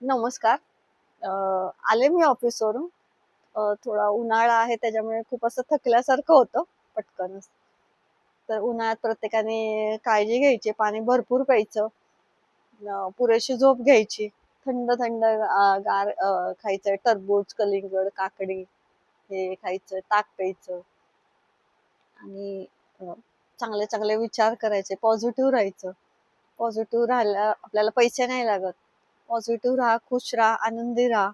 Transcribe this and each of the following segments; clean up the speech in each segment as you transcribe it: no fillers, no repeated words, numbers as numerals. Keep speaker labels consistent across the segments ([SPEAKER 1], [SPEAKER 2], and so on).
[SPEAKER 1] नमस्कार. अ, आले मी ऑफिसवरून. थोडा उन्हाळा आहे त्याच्यामुळे खूप असं थकल्यासारखं होतं पटकनच. तर उन्हाळ्यात प्रत्येकाने काळजी घ्यायची, पाणी भरपूर प्यायचं, पुरेशी झोप घ्यायची, थंड थंड गार खायचं, टरबूज, कलिंगड, काकडी हे खायचं, ताक प्यायचं आणि चांगले चांगले विचार करायचे, पॉझिटिव्ह राहायचं. पॉझिटिव्ह राहायला आपल्याला पैसे नाही लागत. पॉझिटिव्ह राहा, खुश राहा, आनंदी राहा.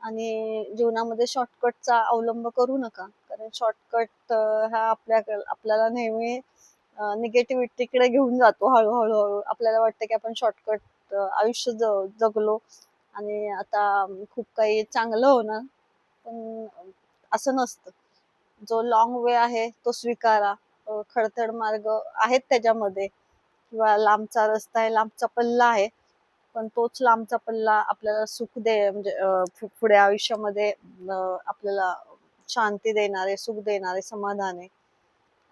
[SPEAKER 1] आणि जीवनामध्ये शॉर्टकटचा अवलंब करू नका. कारण शॉर्टकट हा आपल्याला नेहमी निगेटिव्हिटीकडे घेऊन जातो हळू-हळू. आपल्याला वाटतं की आपण शॉर्टकट आयुष्य जगलो आणि आता खूप काही चांगलं होणार. पण असं नसतं. जो लाँग वे आहे तो स्वीकारा. खडतर मार्ग आहेत त्याच्यामध्ये किंवा लांबचा रस्ता आहे, लांबचा पल्ला आहे. पण तोच लांबचा पल्ला आपल्याला सुख म्हणजे पुढे आयुष्यामध्ये आपल्याला शांती देणारे, सुख देणारे, समाधान आहे.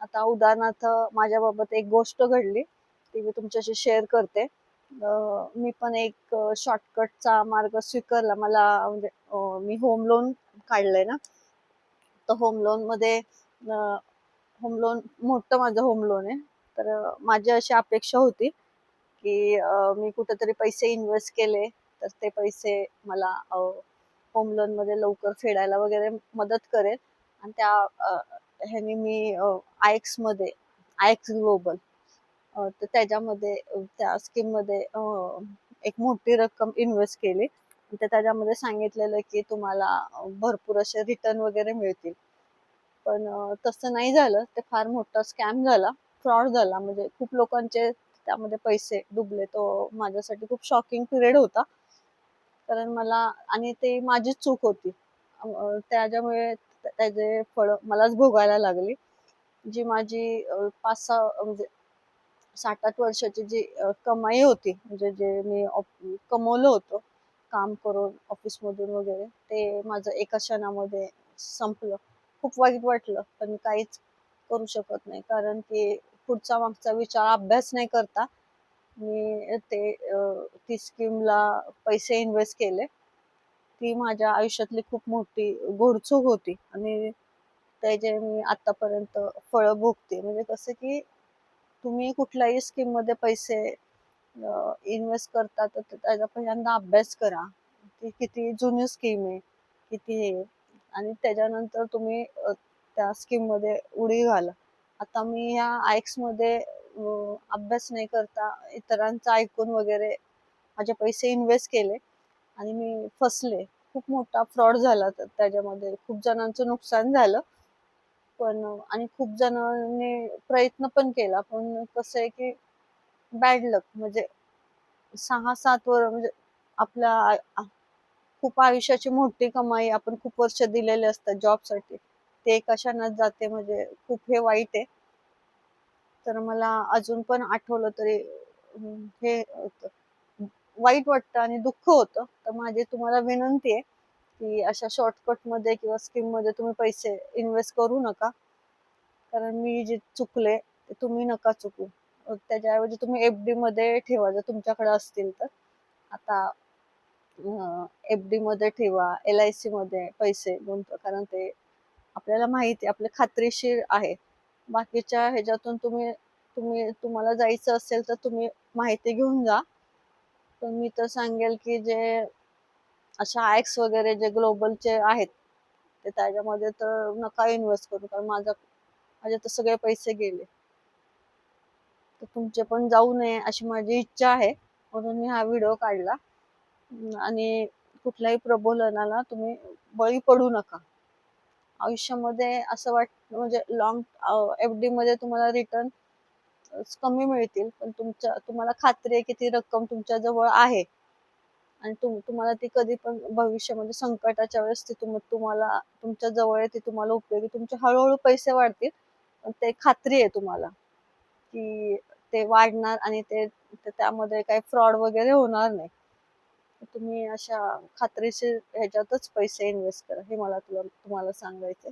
[SPEAKER 1] आता उदाहरणार्थ माझ्याबाबत एक गोष्ट घडली, ती मी तुमच्याशी शेअर करते. मी पण एक शॉर्टकटचा मार्ग स्वीकारला. मला म्हणजे मी होम लोन काढलंय ना, तर होम लोन मोठं माझं होम लोन आहे. तर माझी अशी अपेक्षा होती, की मी कुठेतरी पैसे इन्व्हेस्ट केले, तर ते पैसे मला होम लोनमध्ये लवकर फेडायला वगैरे मदत करेल आणि ह्याने मी आयएक्समध्ये आयएक्स ग्लोबल तर त्याच्यामध्ये त्या स्कीममध्ये एक मोठी रक्कम इन्व्हेस्ट केली. तर त्याच्यामध्ये सांगितलेलं, की तुम्हाला भरपूर असे रिटर्न वगैरे मिळतील. पण तसं नाही झालं. ते फार मोठा स्कॅम झाला, फ्रॉड झाला. म्हणजे खूप लोकांचे त्यामध्ये पैसे डुबले. तो माझ्यासाठी खूप शॉकिंग पिरियड होता. कारण मला आणि ते माझीच चूक होती. त्याच्यामुळे त्याचे फळं मलाच भोगायला लागली. जी माझी 5-6 म्हणजे 7-8 वर्षाची जी कमाई होती, म्हणजे जे मी कमवलं होतं, काम करून ऑफिसमधून वगैरे, ते माझं एका क्षणामध्ये संपलं. खूप वाईट वाटलं, पण काहीच करू शकत नाही. कारण की पुढचा मागचा विचार अभ्यास नाही करता मी ती स्कीमला पैसे इन्व्हेस्ट केले. ती माझ्या आयुष्यातली खूप मोठी घोडचूक होती आणि त्याचे मी आतापर्यंत फळं भोगते. म्हणजे कसं की तुम्ही कुठल्याही स्कीममध्ये पैसे इन्व्हेस्ट करता तर त्याचा पहिल्यांदा अभ्यास करा. ती किती जुनी स्कीम आहे, किती हे आणि त्याच्यानंतर तुम्ही त्या स्कीममध्ये उडी घाला. आता मी ह्या आयएक्समध्ये अभ्यास नाही करता इतरांचं ऐकून वगैरे माझे पैसे इन्व्हेस्ट केले आणि मी फसले. खूप मोठा फ्रॉड झाला त्याच्यामध्ये. खूप जणांचं नुकसान झालं. पण आणि खूप जणांनी प्रयत्न पण केला. पण कसं आहे की बॅड लक म्हणजे 6-7 म्हणजे आपल्या खूप आयुष्याची मोठी कमाई आपण खूप वर्ष दिलेले असतात जॉबसाठी. ते एका क्षणात जाते म्हणजे खूप हे वाईट आहे. तर मला अजून पण आठवलं तरी हे होतं, वाईट वाटतं आणि दुःख होतं. तर माझी तुम्हाला विनंती आहे, की अशा शॉर्टकटमध्ये किंवा स्कीममध्ये तुम्ही पैसे इन्व्हेस्ट करू नका. कारण मी जे चुकले ते तुम्ही नका चुकू. त्याच्याऐवजी तुम्ही एफ-डीमध्ये ठेवा जर तुमच्याकडे असतील तर. आता एफ-डीमध्ये ठेवा, एल-आय-सीमध्ये पैसे गुंतवा कारण ते आपल्याला माहिती आहे, आपलं खात्रीशीर आहे. बाकीच्या ह्याच्यातून तुम्हाला जायचं असेल तर तुम्ही माहिती घेऊन जा. पण मी तर सांगेल की जे अशा ॲक्स वगैरे जे ग्लोबलचे आहेत, ते त्याच्यामध्ये तर नका इन्व्हेस्ट करू कारण माझे तर सगळे पैसे गेले. तर तुमचे पण जाऊ नये अशी माझी इच्छा आहे. म्हणून मी हा व्हिडिओ काढला. आणि कुठल्याही प्रबोधनाला तुम्ही बळी पडू नका. आयुष्यामध्ये असं म्हणजे एफ-डीमध्ये तुम्हाला रिटर्न कमी मिळतील, पण तुम्हाला खात्री आहे की ती रक्कम तुमच्या जवळ आहे आणि तुम्हाला ती कधी पण भविष्यामध्ये संकटाच्या वेळेस ती तुम्हाला तुमच्या जवळ आहे, ती तुम्हाला उपयोगी तुमचे हळू पैसे वाढतील, पण ते खात्री आहे तुम्हाला, की ते वाढणार आणि त्यामध्ये काही फ्रॉड वगैरे होणार नाही. तुम्ही अशा खात्रीशीर ह्याच्यातच पैसे इन्व्हेस्ट करा. हे मला तुम्हाला सांगायचंय.